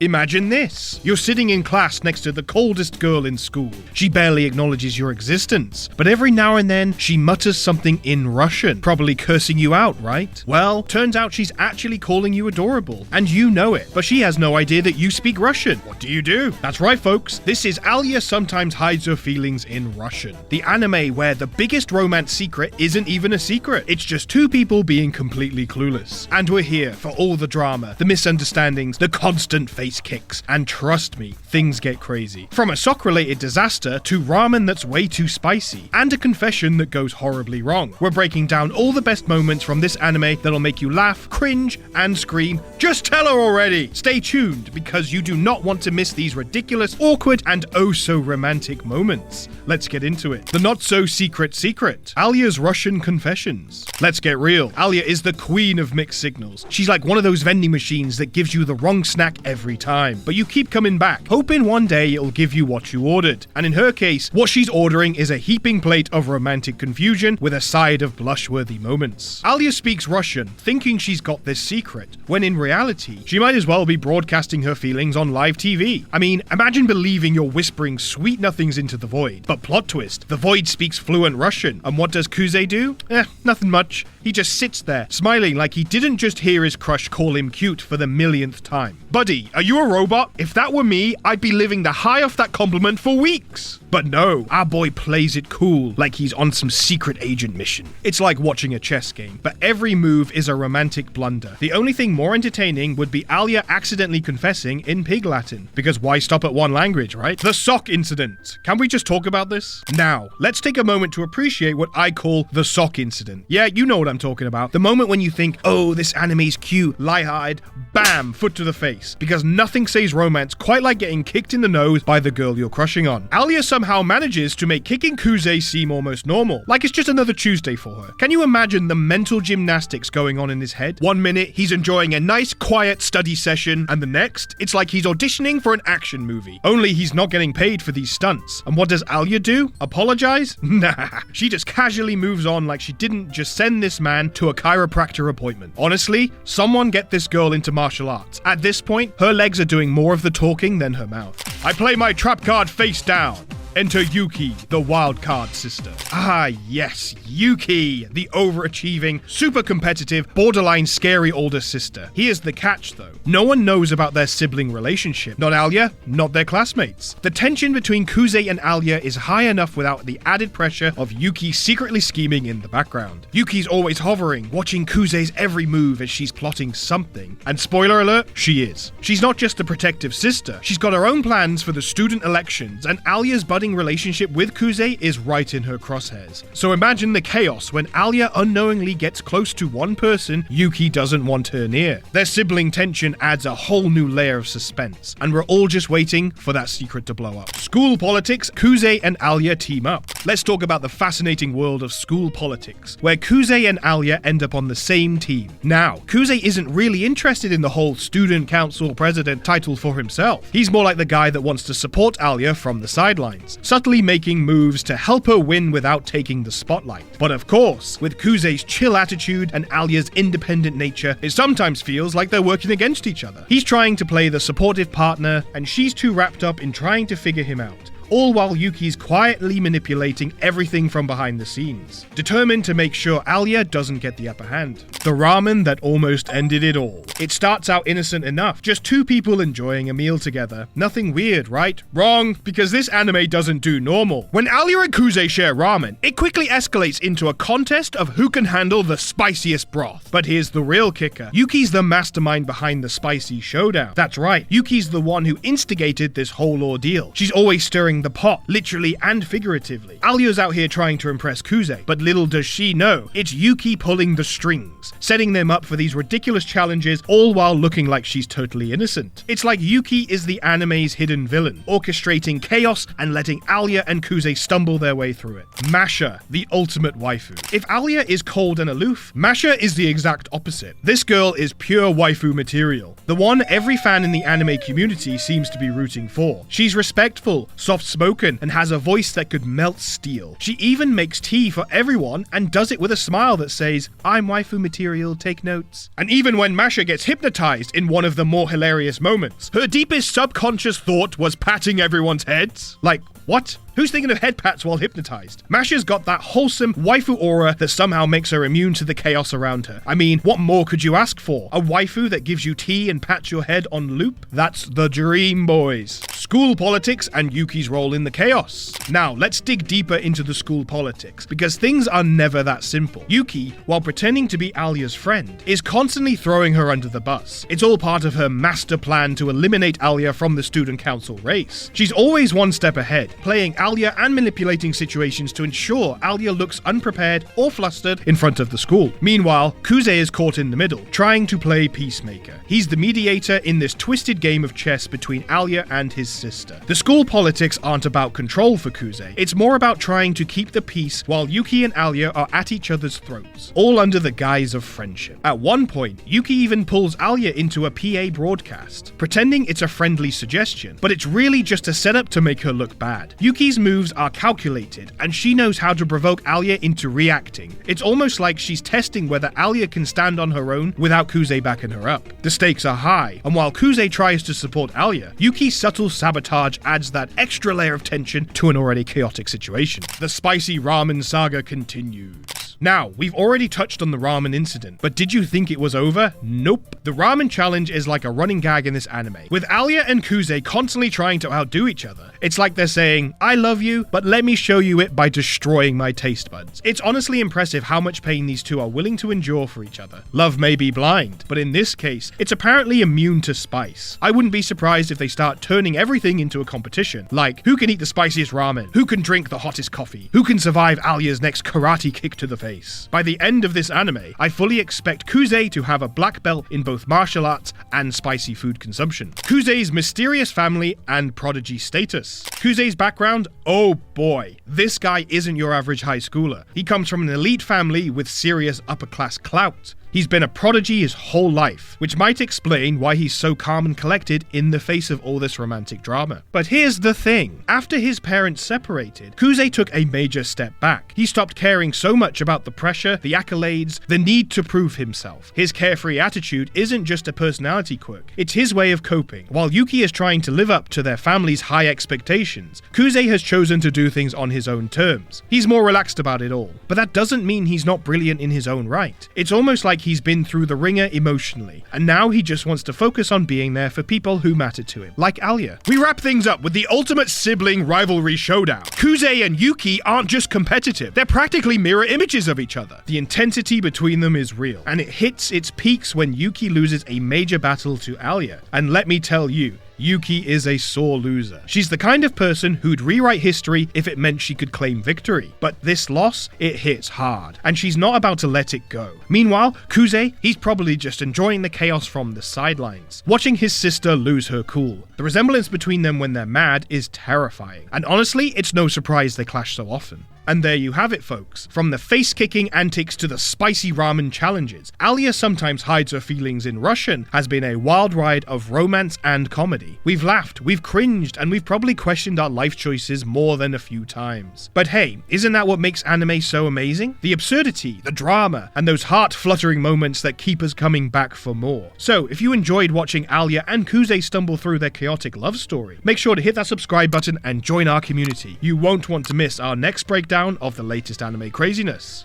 Imagine this. You're sitting in class next to the coldest girl in school. She barely acknowledges your existence, but every now and then she mutters something in Russian, probably cursing you out, right? Well, turns out she's actually calling you adorable, and you know it, but she has no idea that you speak Russian. What do? That's right, folks. This is Alya Sometimes Hides Her Feelings in Russian, the anime where the biggest romance secret isn't even a secret. It's just two people being completely clueless. And we're here for all the drama, the misunderstandings, the constant face kicks, and trust me, things get crazy. From a sock-related disaster to ramen that's way too spicy, and a confession that goes horribly wrong. We're breaking down all the best moments from this anime that'll make you laugh, cringe, and scream, "Just tell her already!" Stay tuned, because you do not want to miss these ridiculous, awkward, and oh-so-romantic moments. Let's get into it. The not-so-secret secret. Alya's Russian confessions. Let's get real. Alya is the queen of mixed signals. She's like one of those vending machines that gives you the wrong snack every time, but you keep coming back, hoping one day it'll give you what you ordered. And in her case, what she's ordering is a heaping plate of romantic confusion with a side of blush-worthy moments. Alya speaks Russian, thinking she's got this secret, when in reality, she might as well be broadcasting her feelings on live TV. I mean, imagine believing you're whispering sweet nothings into the void. But plot twist, the void speaks fluent Russian, and what does Kuze do? Nothing much. He just sits there, smiling like he didn't just hear his crush call him cute for the millionth time. Buddy, are you a robot? If that were me, I'd be living the high off that compliment for weeks. But no, our boy plays it cool, like he's on some secret agent mission. It's like watching a chess game, but every move is a romantic blunder. The only thing more entertaining would be Alya accidentally confessing in Pig Latin, because why stop at one language, right? The sock incident. Can we just talk about this? Now, let's take a moment to appreciate what I call the sock incident. Yeah, you know what I'm talking about. The moment when you think, oh, this anime's cute, light-eyed, bam, foot to the face. Because nothing says romance quite like getting kicked in the nose by the girl you're crushing on. Alya somehow manages to make kicking Kuze seem almost normal, like it's just another Tuesday for her. Can you imagine the mental gymnastics going on in his head? One minute, he's enjoying a nice, quiet study session, and the next, it's like he's auditioning for an action movie. Only he's not getting paid for these stunts. And what does Alya do? Apologize? Nah. She just casually moves on like she didn't just send this man to a chiropractor appointment. Honestly, someone get this girl into martial arts. At this point, her legs are doing more of the talking than her mouth. I play my trap card face down. Enter Yuki, the wild card sister. Ah, yes, Yuki, the overachieving, super competitive, borderline scary older sister. Here's the catch, though. No one knows about their sibling relationship. Not Alya, not their classmates. The tension between Kuze and Alya is high enough without the added pressure of Yuki secretly scheming in the background. Yuki's always hovering, watching Kuze's every move as she's plotting something. And spoiler alert, she is. She's not just a protective sister. She's got her own plans for the student elections, and Alya's budding relationship with Kuze is right in her crosshairs. So imagine the chaos when Alya unknowingly gets close to one person Yuki doesn't want her near. Their sibling tension adds a whole new layer of suspense, and we're all just waiting for that secret to blow up. School politics, Kuze and Alya team up. Let's talk about the fascinating world of school politics, where Kuze and Alya end up on the same team. Now, Kuze isn't really interested in the whole student council president title for himself. He's more like the guy that wants to support Alya from the sidelines, subtly making moves to help her win without taking the spotlight. But of course, with Kuze's chill attitude and Alya's independent nature, it sometimes feels like they're working against each other. He's trying to play the supportive partner, and she's too wrapped up in trying to figure him out. All while Yuki's quietly manipulating everything from behind the scenes, determined to make sure Alya doesn't get the upper hand. The ramen that almost ended it all. It starts out innocent enough, just two people enjoying a meal together. Nothing weird, right? Wrong, because this anime doesn't do normal. When Alya and Kuze share ramen, it quickly escalates into a contest of who can handle the spiciest broth. But here's the real kicker. Yuki's the mastermind behind the spicy showdown. That's right, Yuki's the one who instigated this whole ordeal. She's always stirring the pot, literally and figuratively. Alya's out here trying to impress Kuze, but little does she know, it's Yuki pulling the strings, setting them up for these ridiculous challenges, all while looking like she's totally innocent. It's like Yuki is the anime's hidden villain, orchestrating chaos and letting Alya and Kuze stumble their way through it. Masha, the ultimate waifu. If Alya is cold and aloof, Masha is the exact opposite. This girl is pure waifu material, the one every fan in the anime community seems to be rooting for. She's respectful, soft soft-spoken and has a voice that could melt steel. She even makes tea for everyone and does it with a smile that says, "I'm waifu material, take notes." And even when Masha gets hypnotized in one of the more hilarious moments, her deepest subconscious thought was patting everyone's heads. Like, what? Who's thinking of head pats while hypnotized? Masha's got that wholesome waifu aura that somehow makes her immune to the chaos around her. I mean, what more could you ask for? A waifu that gives you tea and pats your head on loop? That's the dream, boys. School politics and Yuki's role in the chaos. Now, let's dig deeper into the school politics, because things are never that simple. Yuki, while pretending to be Alya's friend, is constantly throwing her under the bus. It's all part of her master plan to eliminate Alya from the student council race. She's always one step ahead, playing Alya and manipulating situations to ensure Alya looks unprepared or flustered in front of the school. Meanwhile, Kuze is caught in the middle, trying to play peacemaker. He's the mediator in this twisted game of chess between Alya and his sister. The school politics aren't about control for Kuze, it's more about trying to keep the peace while Yuki and Alya are at each other's throats, all under the guise of friendship. At one point, Yuki even pulls Alya into a PA broadcast, pretending it's a friendly suggestion, but it's really just a setup to make her look bad. Yuki's moves are calculated, and she knows how to provoke Alya into reacting. It's almost like she's testing whether Alya can stand on her own without Kuze backing her up. The stakes are high, and while Kuze tries to support Alya, Yuki's subtle sabotage adds that extra layer of tension to an already chaotic situation. The spicy ramen saga continues. Now, we've already touched on the ramen incident, but did you think it was over? Nope. The ramen challenge is like a running gag in this anime, with Alya and Kuze constantly trying to outdo each other. It's like they're saying, "I love you, but let me show you it by destroying my taste buds." It's honestly impressive how much pain these two are willing to endure for each other. Love may be blind, but in this case, it's apparently immune to spice. I wouldn't be surprised if they start turning everything into a competition, like who can eat the spiciest ramen, who can drink the hottest coffee, who can survive Alya's next karate kick to the face. By the end of this anime, I fully expect Kuze to have a black belt in both martial arts and spicy food consumption. Kuze's mysterious family and prodigy status. Kuze's background? Oh boy, this guy isn't your average high schooler. He comes from an elite family with serious upper class clout. He's been a prodigy his whole life, which might explain why he's so calm and collected in the face of all this romantic drama. But here's the thing. After his parents separated, Kuze took a major step back. He stopped caring so much about the pressure, the accolades, the need to prove himself. His carefree attitude isn't just a personality quirk, it's his way of coping. While Yuki is trying to live up to their family's high expectations, Kuze has chosen to do things on his own terms. He's more relaxed about it all. But that doesn't mean he's not brilliant in his own right. It's almost like he's been through the ringer emotionally, and now he just wants to focus on being there for people who matter to him, like Alya. We wrap things up with the ultimate sibling rivalry showdown. Kuze and Yuki aren't just competitive, they're practically mirror images of each other. The intensity between them is real, and it hits its peaks when Yuki loses a major battle to Alya. And let me tell you, Yuki is a sore loser. She's the kind of person who'd rewrite history if it meant she could claim victory. But this loss, it hits hard, and she's not about to let it go. Meanwhile, Kuze, he's probably just enjoying the chaos from the sidelines, watching his sister lose her cool. The resemblance between them when they're mad is terrifying, and honestly, it's no surprise they clash so often. And there you have it, folks. From the face-kicking antics to the spicy ramen challenges, Alya sometimes hides her feelings in Russian has been a wild ride of romance and comedy. We've laughed, we've cringed, and we've probably questioned our life choices more than a few times. But hey, isn't that what makes anime so amazing? The absurdity, the drama, and those heart-fluttering moments that keep us coming back for more. So, if you enjoyed watching Alya and Kuze stumble through their chaotic love story, make sure to hit that subscribe button and join our community. You won't want to miss our next breakdown of the latest anime craziness.